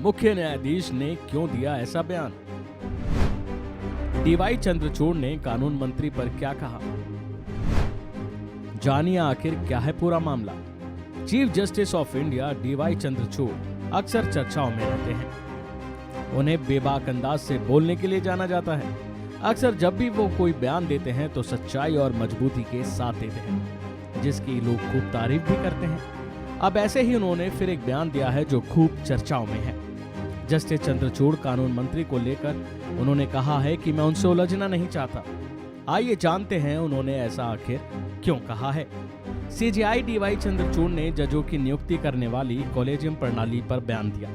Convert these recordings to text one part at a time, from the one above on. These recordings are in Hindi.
मुख्य न्यायाधीश ने क्यों दिया ऐसा बयान? डीवाई चंद्रचूड़ ने कानून मंत्री पर क्या कहा? जानिए आखिर क्या है पूरा मामला। Chief justice of India DY Chandrachud अक्सर चर्चाओं में रहते हैं। उन्हें बेबाक अंदाज से बोलने के लिए जाना जाता है। अक्सर जब भी वो कोई बयान देते हैं तो सच्चाई और मजबूती के साथ देते हैं, जिसकी लोग खूब तारीफ भी करते हैं। अब ऐसे ही उन्होंने फिर एक बयान दिया है जो खूब चर्चाओं में है। जस्टिस चंद्रचूड़ कानून मंत्री को लेकर उन्होंने कहा है कि मैं उनसे उलझना नहीं चाहता। आइए जानते हैं उन्होंने ऐसा आखिर क्यों कहा है। सीजेआई डीवाई चंद्रचूड़ ने जजों की नियुक्ति करने वाली कॉलेजियम प्रणाली पर बयान दिया।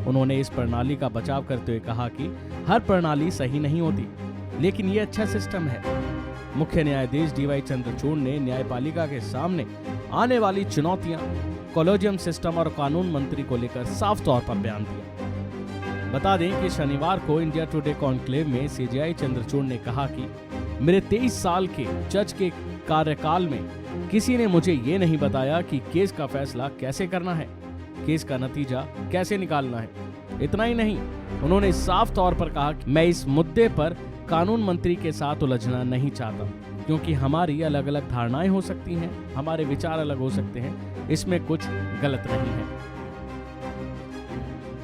उन्होंने इस प्रणाली का बचाव करते हुए कहा कि हर प्रणाली सही नहीं होती, लेकिन ये अच्छा सिस्टम है। मुख्य न्यायाधीश डीवाई चंद्रचूड़ ने न्यायपालिका के सामने आने वाली चुनौतियां, कॉलेजियम सिस्टम और कानून मंत्री को लेकर साफ तौर पर बयान दिया। बता दें कि शनिवार को इंडिया टुडे कॉन्क्लेव में सीजेआई चंद्रचूड़ ने कहा कि मेरे 23 साल के जज के कार्यकाल में किसी ने मुझे ये नहीं बताया कि केस का फैसला कैसे करना है, केस का नतीजा कैसे निकालना है। इतना ही नहीं, उन्होंने साफ तौर पर कहा कि मैं इस मुद्दे पर कानून मंत्री के साथ उलझना नहीं चाहता, क्योंकि हमारी अलग अलग धारणाएं हो सकती हैं, हमारे विचार अलग हो सकते हैं, इसमें कुछ गलत नहीं है।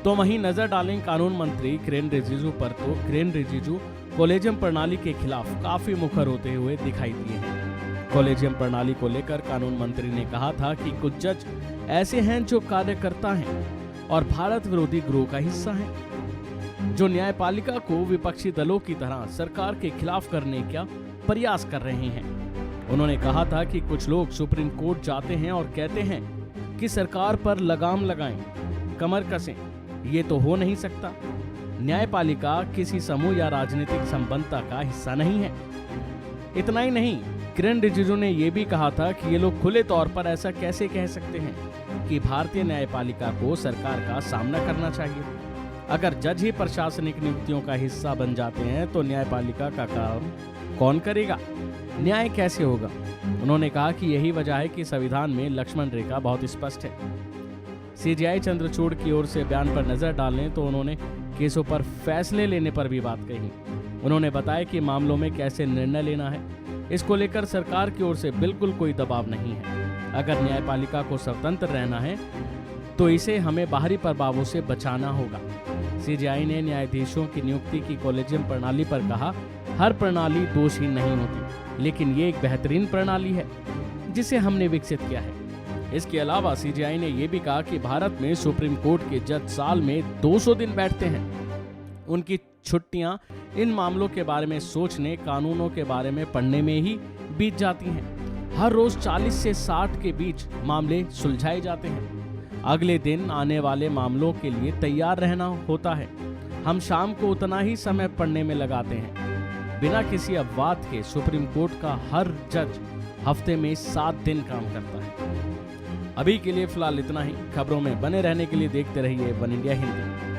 तो वहीं नजर डालें कानून मंत्री किरेन रिजिजू पर, तो किरेन रिजिजू कॉलेजियम प्रणाली के खिलाफ काफी मुखर होते हुए दिखाई दिए हैं। कॉलेजियम प्रणाली को लेकर कानून मंत्री ने कहा था कि कुछ जज ऐसे हैं जो कार्यकर्ता हैं और भारत विरोधी गिरोह का हिस्सा हैं, जो न्यायपालिका को विपक्षी दलों की तरह सरकार के खिलाफ करने का प्रयास कर रहे हैं। उन्होंने कहा था कि कुछ लोग सुप्रीम कोर्ट जाते हैं और कहते हैं कि सरकार पर लगाम लगाएं, कमर कसें। ये तो हो नहीं सकता। न्यायपालिका किसी समूह या राजनीतिक संबंधता का हिस्सा नहीं है। इतना ही नहीं, किरेन रिजिजू ने यह भी कहा था कि ये लोग खुले तौर पर ऐसा कैसे कह सकते हैं कि भारतीय न्यायपालिका को सरकार का सामना करना चाहिए। अगर जज ही प्रशासनिक नियुक्तियों का हिस्सा बन जाते हैं तो न्यायपालिका का काम कौन करेगा? न्याय कैसे होगा? उन्होंने कहा कि यही वजह है कि संविधान में लक्ष्मण रेखा बहुत स्पष्ट है। सीजेआई चंद्रचूड़ की ओर से बयान पर नजर डालें तो उन्होंने केसों पर फैसले लेने पर भी बात कही। उन्होंने बताया कि मामलों में कैसे निर्णय लेना है, इसको लेकर सरकार की ओर से बिल्कुल कोई दबाव नहीं है। अगर न्यायपालिका को स्वतंत्र रहना है तो इसे हमें बाहरी प्रभावों से बचाना होगा। सीजेआई ने न्यायाधीशों की नियुक्ति की कॉलेजियम प्रणाली पर कहा, हर प्रणाली दोषहीन नहीं होती, लेकिन ये एक बेहतरीन प्रणाली है जिसे हमने विकसित किया है। इसके अलावा सीजेआई ने यह भी कहा कि भारत में सुप्रीम कोर्ट के जज साल में 200 दिन बैठते हैं। उनकी छुट्टियां इन मामलों के बारे में सोचने, कानूनों के बारे में पढ़ने में ही बीत जाती हैं। हर रोज 40 से 60 के बीच मामले सुलझाए जाते हैं। अगले दिन आने वाले मामलों के लिए तैयार रहना होता है। हम शाम को उतना ही समय पढ़ने में लगाते हैं। बिना किसी अपवाद के सुप्रीम कोर्ट का हर जज हफ्ते में 7 दिन काम करता है। अभी के लिए फिलहाल इतना ही। खबरों में बने रहने के लिए देखते रहिए वन इंडिया हिंदी।